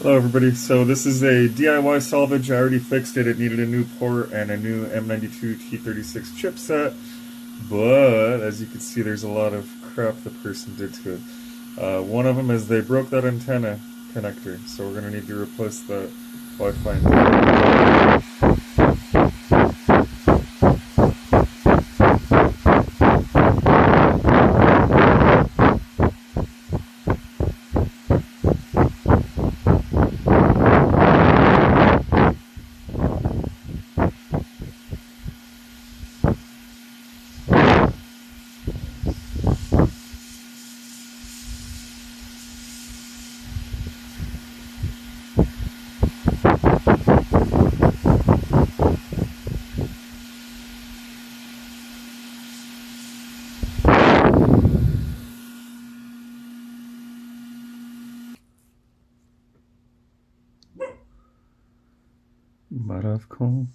Hello everybody, so this is a DIY salvage. I already fixed it. It needed a new port and a new M92 T36 chipset, but as you can see there's a lot of crap the person did to it. One of them is they broke that antenna connector, so we're going to need to replace the Wi-Fi antenna. Mud off coals.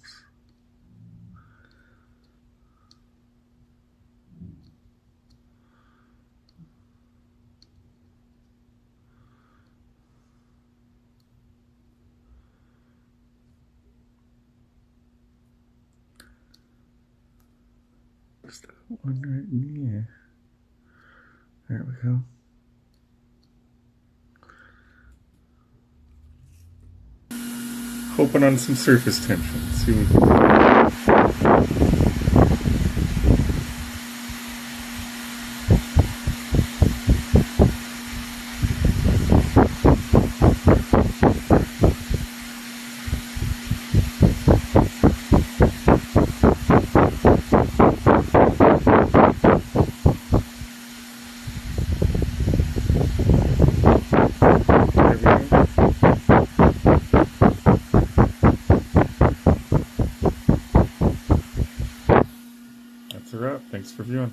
Just that one right in here. There we go. Hoping on some surface tension. Let's see what we can do. That's a wrap. Thanks for viewing.